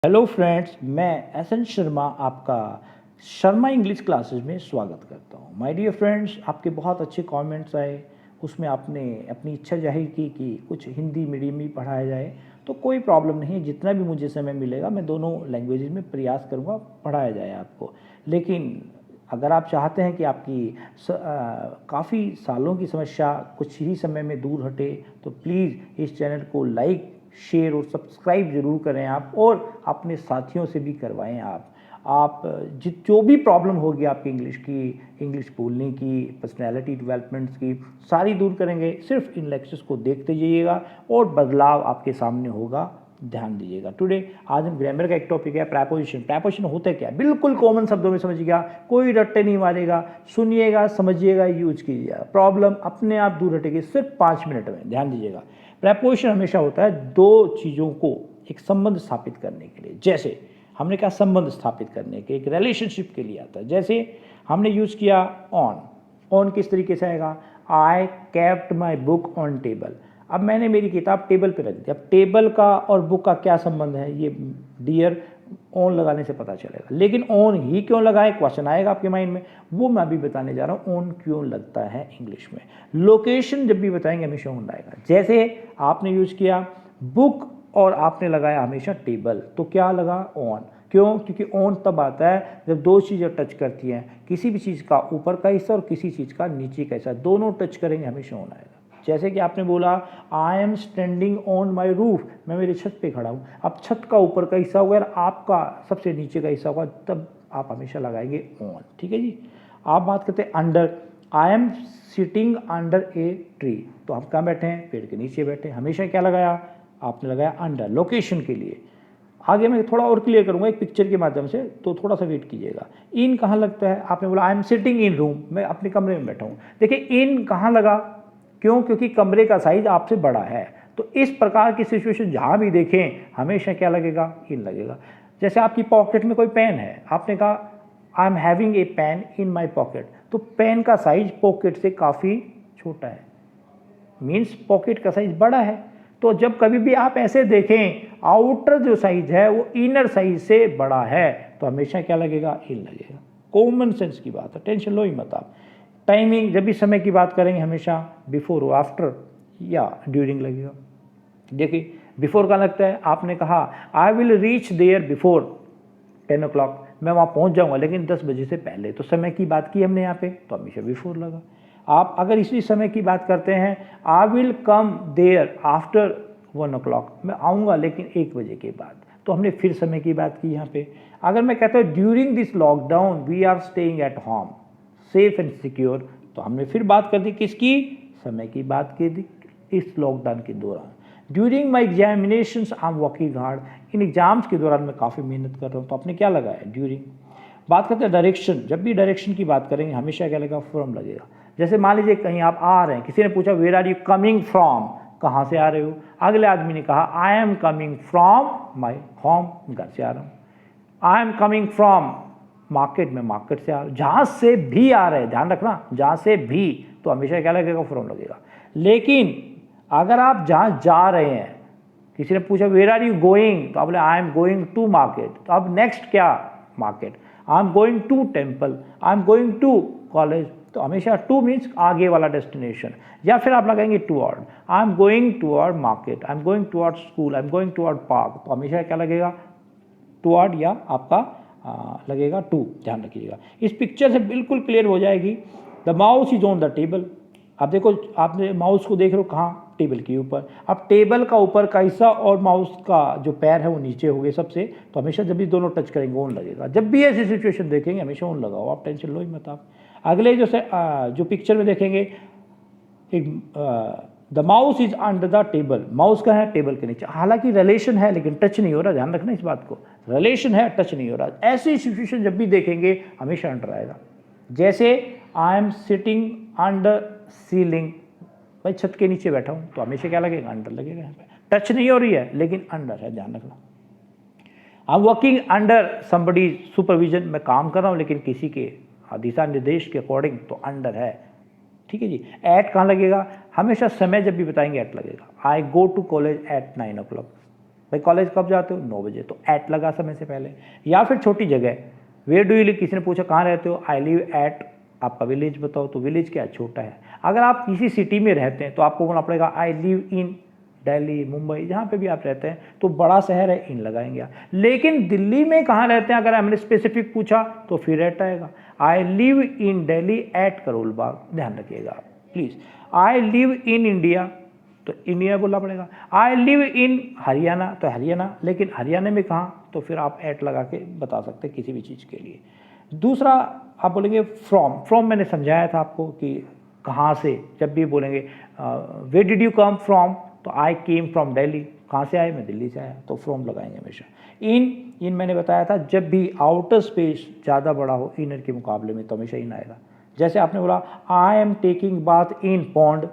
Hello friends, मैं SN Sharma आपका Sharma English classes में स्वागत करता हूँ। माय डियर फ्रेंड्स, आपके बहुत अच्छे कमेंट्स आए, उसमें आपने अपनी इच्छा जाहिर की कि कुछ हिंदी मीडियम में पढ़ाया जाए। तो कोई प्रॉब्लम नहीं है, जितना भी मुझे समय मिलेगा मैं दोनों लैंग्वेजेस में प्रयास करूँगा पढ़ाया जाए आपको। लेकिन अगर आप चाहते हैं कि आपकी काफ़ी सालों की समस्या कुछ ही समय में दूर हटे, तो प्लीज़ इस चैनल को लाइक, शेयर और सब्सक्राइब ज़रूर करें आप, और अपने साथियों से भी करवाएं। आप जो भी प्रॉब्लम होगी आपकी इंग्लिश की, इंग्लिश बोलने की, पर्सनैलिटी डेवलपमेंट्स की, सारी दूर करेंगे। सिर्फ इन लेक्चर्स को देखते जाइएगा और बदलाव आपके सामने होगा, ध्यान दीजिएगा। टुडे आज हम ग्रामर का एक टॉपिक है प्रेपोजिशन। प्रेपोजिशन होता है क्या, बिल्कुल कॉमन शब्दों में समझिएगा, कोई रट्टे नहीं मारेगा, सुनिएगा, समझिएगा, यूज कीजिएगा, प्रॉब्लम अपने आप दूर हटेगी सिर्फ 5 मिनट में। ध्यान दीजिएगा, प्रेपोजिशन हमेशा होता है दो चीज़ों को एक संबंध स्थापित करने के लिए। जैसे हमने कहा संबंध स्थापित करने के, एक रिलेशनशिप के लिए आता है। जैसे हमने यूज़ किया ऑन। ऑन किस तरीके से आएगा, I kept my book on table. अब मैंने मेरी किताब टेबल पे रख दी। अब टेबल का और बुक का क्या संबंध है, ये डियर ऑन लगाने से पता चलेगा। लेकिन ऑन ही क्यों लगाए, क्वेश्चन आएगा आपके माइंड में, वो मैं अभी बताने जा रहा हूँ। ऑन क्यों लगता है इंग्लिश में, लोकेशन जब भी बताएंगे हमेशा ऑन आएगा। जैसे आपने यूज किया बुक और आपने लगाया हमेशा टेबल, तो क्या लगा, ऑन। क्यों, क्योंकि ऑन तब आता है जब दो चीज़ें टच करती हैं, किसी भी चीज़ का ऊपर का हिस्सा और किसी चीज़ का नीचे का हिस्सा, दोनों टच करेंगे हमेशा ऑन आएगा। जैसे कि आपने बोला I am standing on my roof, मैं मेरी छत पे खड़ा हूँ। अब छत का ऊपर का हिस्सा होगा और आपका सबसे नीचे का हिस्सा होगा, तब आप हमेशा लगाएंगे ऑन। ठीक है जी। आप बात करते हैं under. I am sitting under a tree, तो हम कहाँ बैठे हैं, पेड़ के नीचे बैठे हैं। हमेशा क्या लगाया, आपने लगाया अंडर, लोकेशन के लिए। आगे मैं थोड़ा और क्लियर करूंगा एक पिक्चर के माध्यम से, तो थोड़ा सा वेट कीजिएगा। इन कहाँ लगता है, आपने बोला I am sitting in room, मैं अपने कमरे में बैठा हूँ। देखिए इन कहाँ लगा, क्यों, क्योंकि कमरे का साइज आपसे बड़ा है। तो इस प्रकार की सिचुएशन जहाँ भी देखें हमेशा क्या लगेगा, इन लगेगा। जैसे आपकी पॉकेट में कोई पेन है, आपने कहा I am having a pain in my pocket, तो पेन का साइज पॉकेट से काफ़ी छोटा है, मीन्स पॉकेट का साइज बड़ा है। तो जब कभी भी आप ऐसे देखें आउटर जो साइज है वो इनर साइज से बड़ा है, तो हमेशा क्या लगेगा, इन लगेगा। कॉमन सेंस की बात है, टेंशन लो ही मत आप। टाइमिंग, जब भी समय की बात करेंगे हमेशा बिफोर और आफ्टर या ड्यूरिंग लगेगा। देखिए बिफोर का लगता है, आपने कहा I will reach there before 10 o'clock, मैं वहाँ पहुँच जाऊँगा लेकिन 10 बजे से पहले, तो समय की बात की हमने यहाँ पे, तो हमेशा बिफोर लगा। आप अगर इसी समय की बात करते हैं, I will come there after 1 o'clock, मैं आऊँगा लेकिन 1 बजे के बाद, तो हमने फिर समय की बात की यहाँ पे। अगर मैं कहता हूँ during this lockdown we are staying at home safe and secure, तो हमने फिर बात कर दी किसकी, समय की बात की थी इस लॉकडाउन के दौरान। During my examinations I am working hard, in exams के दौरान मैं काफ़ी मेहनत कर रहा हूँ, तो आपने क्या लगाया, ड्यूरिंग। बात करते हैं डायरेक्शन, जब भी डायरेक्शन की बात करेंगे हमेशा क्या लगेगा, फ्रॉम लगेगा। जैसे मान लीजिए कहीं आप आ रहे हैं, किसी ने पूछा where are you coming from, कहाँ से आ रहे हो, अगले आदमी ने कहा I am coming from my home, घर से आ रहा हूँ। I am coming from market, में मार्केट से आ रहा हूँ। जहाँ से भी आ रहे हैं, ध्यान रखना, जहाँ से भी, तो हमेशा क्या लगेगा, फ्रॉम लगेगा। लेकिन अगर आप जहाँ जा रहे हैं, किसी ने पूछा वेयर आर यू गोइंग, तो आप बोले I am going to market, तो अब नेक्स्ट क्या, market. I am going to temple, I am going to college, तो हमेशा टू मीन्स आगे वाला डेस्टिनेशन। या फिर आप लगाएंगे toward, I am going toward market, I am going toward school, I am going toward park, तो हमेशा क्या लगेगा, टूवर्ड या आपका लगेगा टू, ध्यान रखिएगा। इस पिक्चर से बिल्कुल क्लियर हो जाएगी। The mouse is on the table, आप देखो, आपने माउस को देख रहे हो कहाँ, टेबल के ऊपर। अब टेबल का ऊपर का हिस्सा और माउस का जो पैर है वो नीचे हो गए सबसे, तो हमेशा जब भी दोनों टच करेंगे ऑन लगेगा। जब भी ऐसी सिचुएशन देखेंगे हमेशा ऑन लगाओ, आप टेंशन लो ही मत आप। अगले जो पिक्चर में देखेंगे, एक the mouse is under the table, mouse का है टेबल के नीचे, हालांकि रिलेशन है लेकिन टच नहीं हो रहा, ध्यान रखना इस बात को, रिलेशन है टच नहीं हो रहा। ऐसी सिचुएशन जब भी देखेंगे हमेशा अंडर आएगा। जैसे I am sitting under ceiling, भाई छत के नीचे बैठा हूँ, तो हमेशा क्या लगेगा, अंडर लगेगा। यहाँ पे टच नहीं हो रही है लेकिन अंडर है, ध्यान रखना। I am working under somebody supervision, मैं काम कर रहा हूँ लेकिन किसी के दिशा निर्देश के अकॉर्डिंग, तो अंडर है। ठीक है जी। एट कहाँ लगेगा, हमेशा समय जब भी बताएंगे एट लगेगा। I go to college at 9 o'clock, भाई कॉलेज कब जाते हो? 9 बजे, तो एट लगा समय से पहले। या फिर छोटी जगह, वेयर डू यू लिव, किसी ने पूछा कहाँ रहते हो, आई लिव एट, आपका विलेज बताओ, तो विलेज क्या छोटा है। अगर आप किसी सिटी में रहते हैं तो आपको बोलना पड़ेगा आई लिव इन दिल्ली, मुंबई, जहाँ पे भी आप रहते हैं, तो बड़ा शहर है, इन लगाएंगे आप। लेकिन दिल्ली में कहाँ रहते हैं अगर हमने स्पेसिफिक पूछा तो फिर एट आएगा। I live in Delhi at Karol Bagh, ध्यान रखिएगा आप please. I live in India, तो इंडिया बोलना पड़ेगा। आई लिव इन हरियाणा, तो हरियाणा, लेकिन हरियाणा में कहाँ, तो फिर आप एट लगा के बता सकते हैं किसी भी चीज़ के लिए। दूसरा आप बोलेंगे फ्रॉम, फ्रॉम मैंने समझाया था आपको कि कहाँ से, जब भी बोलेंगे वे डिड यू कम फ्रॉम, तो आई केम फ्रॉम दिल्ली, कहाँ से आए, मैं दिल्ली से आया, तो फ्रॉम लगाएंगे हमेशा। इन मैंने बताया था जब भी आउटर स्पेस ज़्यादा बड़ा हो इनर के मुकाबले में, तो हमेशा इन आएगा। जैसे आपने बोला I am taking bath in pond,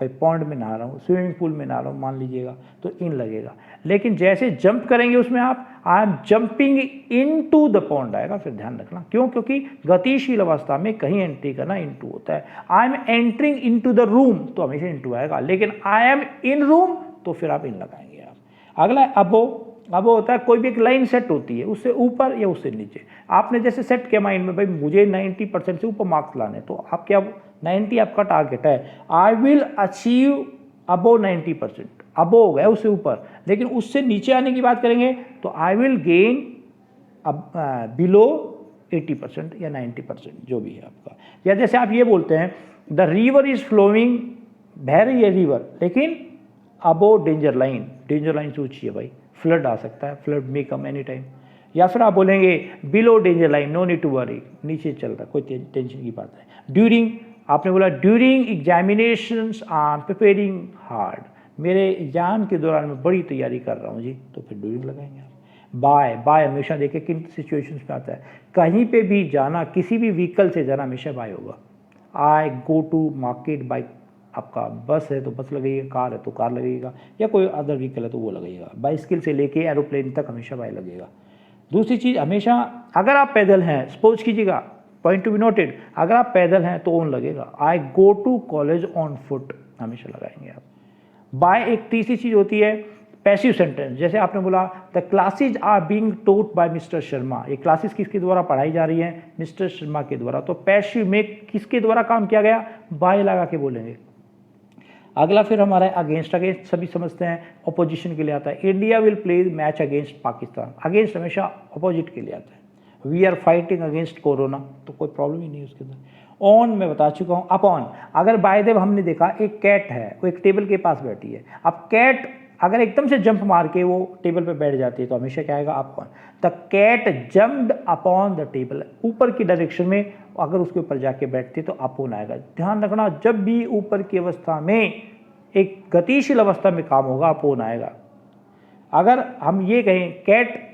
भाई पॉन्ड में नहा रहा हूँ, स्विमिंग पूल में नहा रहा हूँ मान लीजिएगा, तो इन लगेगा। लेकिन जैसे जंप करेंगे उसमें आप I am jumping into the pond आएगा, फिर ध्यान रखना क्यों, क्योंकि गतिशील अवस्था में कहीं एंट्री करना इनटू होता है। I am entering into the room, तो हमेशा इनटू आएगा, लेकिन आई एम इन रूम, तो फिर आप इन लगाएंगे आप। अगला है अबो। अबो होता है कोई भी एक लाइन सेट होती है, उससे ऊपर या उससे नीचे। आपने जैसे सेट किया माइंड में, भाई मुझे 90% से ऊपर मार्क्स लाने, तो आप क्या, 90 आपका टारगेट है, आई विल अचीव अबो 90%, अबो हो गया उससे ऊपर। लेकिन उससे नीचे आने की बात करेंगे तो आई विल गेन बिलो 80% या 90%, जो भी है आपका। या जैसे आप ये बोलते हैं द रिवर इज फ्लोइंग, बह रही है रिवर, लेकिन above danger line, danger line से ऊंची है भाई, फ्लड आ सकता है, flood may come any time. या फिर आप बोलेंगे below danger line, no need to worry, नीचे चल रहा है, कोई टेंशन की बात है। ड्यूरिंग, आपने बोला during examinations I am preparing hard, मेरे एग्जाम के दौरान मैं बड़ी तैयारी कर रहा हूँ जी, तो फिर ड्यूरिंग लगाएंगे आप। बाय, बाय हमेशा देखिए किन सिचुएशंस में आता है, कहीं पे भी जाना, किसी भी व्हीकल से जाना, हमेशा बाय होगा। आई गो टू मार्केट बाइक, आपका बस है तो बस लगेगा, कार है तो कार लगेगा, या कोई अदर व्हीकल है तो वो लगेगा। बाइसिकल से लेके एरोप्लेन तक हमेशा बाय लगेगा। दूसरी चीज़, हमेशा अगर आप पैदल हैं, सपोज कीजिएगा, पॉइंट टू बी नोटेड, अगर आप पैदल हैं तो ऑन लगेगा। I go to college on foot, हमेशा लगाएंगे आप। बाय एक तीसरी चीज़ होती है पैसिव सेंटेंस, जैसे आपने बोला the classes are being taught by mister Sharma, ये क्लासेस किसके द्वारा पढ़ाई जा रही हैं, मिस्टर शर्मा के द्वारा, तो पैसिव में किसके द्वारा काम किया गया, बाय लगा के बोलेंगे। अगला फिर हमारा है अगेंस्ट, अगेंस्ट सभी समझते हैं अपोजिशन के लिए आता है। India will play match against Pakistan, against हमेशा अपोजिट के लिए आता है। We are fighting against corona, तो कोई प्रॉब्लम ही नहीं उसके अंदर। ऑन मैं बता चुका हूँ। अपॉन, अगर बाय देव हमने देखा एक कैट है, वो एक टेबल के पास बैठी है, अब कैट अगर एकदम से जंप मार के वो टेबल पे बैठ जाती है तो हमेशा क्या आएगा, upon. The cat jumped upon the table, ऊपर की डायरेक्शन में अगर उसके ऊपर जाके बैठती तो अपॉन आएगा। ध्यान रखना, जब भी ऊपर की अवस्था में एक गतिशील अवस्था में काम होगा अपॉन आएगा। अगर हम ये कहें कैट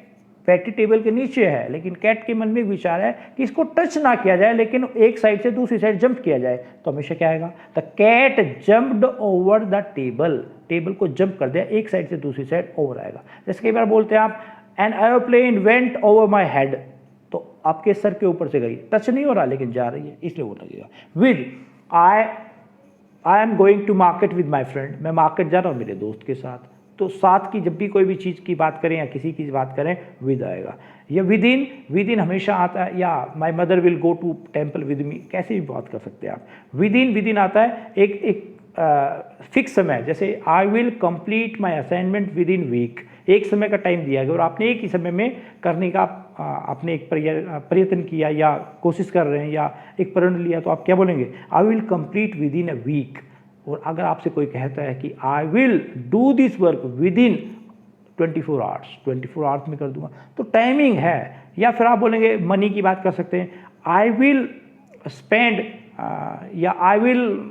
बैठी टेबल के नीचे है, लेकिन कैट के मन में एक विचार है कि इसको टच ना किया जाए, लेकिन एक साइड से दूसरी साइड जंप किया जाए, तो हमेशा क्या आएगा, the cat jumped over the table, table को जंप कर दिया, एक साइड से दूसरी साइड ओवर आएगा। जैसे कई बार बोलते हैं आप an aeroplane went over my head, तो आपके सर के ऊपर से गई, टच नहीं हो रहा लेकिन जा रही है, इसलिए वो लगेगा। With I am going to market with my friend, मैं मार्केट जा रहा हूँ मेरे दोस्त के साथ, तो साथ की जब भी कोई भी चीज़ की बात करें या किसी की बात करें विद आएगा। या विद इन हमेशा आता है, या my mother will go to temple with me, कैसे भी बात कर सकते हैं आप। विद इन आता है एक फिक्स समय, जैसे I will complete my assignment within week, एक समय का टाइम दिया गया और आपने एक ही समय में करने का आपने एक प्रयत्न किया या कोशिश कर रहे हैं या एक प्रण लिया, तो आप क्या बोलेंगे, I will complete within a week. और अगर आपसे कोई कहता है कि I will do this work within 24 hours, 24 hours में कर दूंगा, तो टाइमिंग है। या फिर आप बोलेंगे मनी की बात कर सकते हैं, आई विल स्पेंड या I will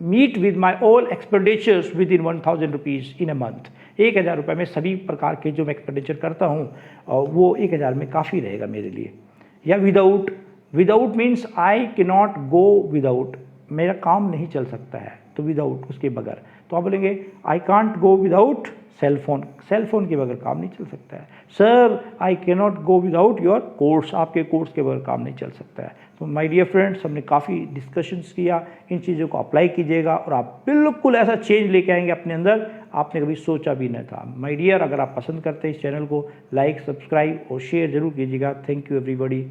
meet with my all expenditures within 1000 rupees in a month, 1000 रुपये में सभी प्रकार के जो मैं एक्सपेंडिचर करता हूँ वो 1000 में काफ़ी रहेगा मेरे लिए। या विदाउट मीन्स आई के नॉट गो विदाउट, मेरा काम नहीं चल सकता है, तो विदाउट उसके बगैर, तो आप बोलेंगे I can't go without cellphone, cellphone के बगैर काम नहीं चल सकता है। Sir I can not go without your course, आपके कोर्स के बगैर काम नहीं चल सकता है। तो माय डियर फ्रेंड्स, हमने काफ़ी डिस्कशंस किया, इन चीज़ों को अप्लाई कीजिएगा और आप बिल्कुल ऐसा चेंज लेके आएंगे अपने अंदर, आपने कभी सोचा भी नहीं था। माय डियर, अगर आप पसंद करते हैं इस चैनल को लाइक, सब्सक्राइब और शेयर जरूर कीजिएगा। Thank you everybody.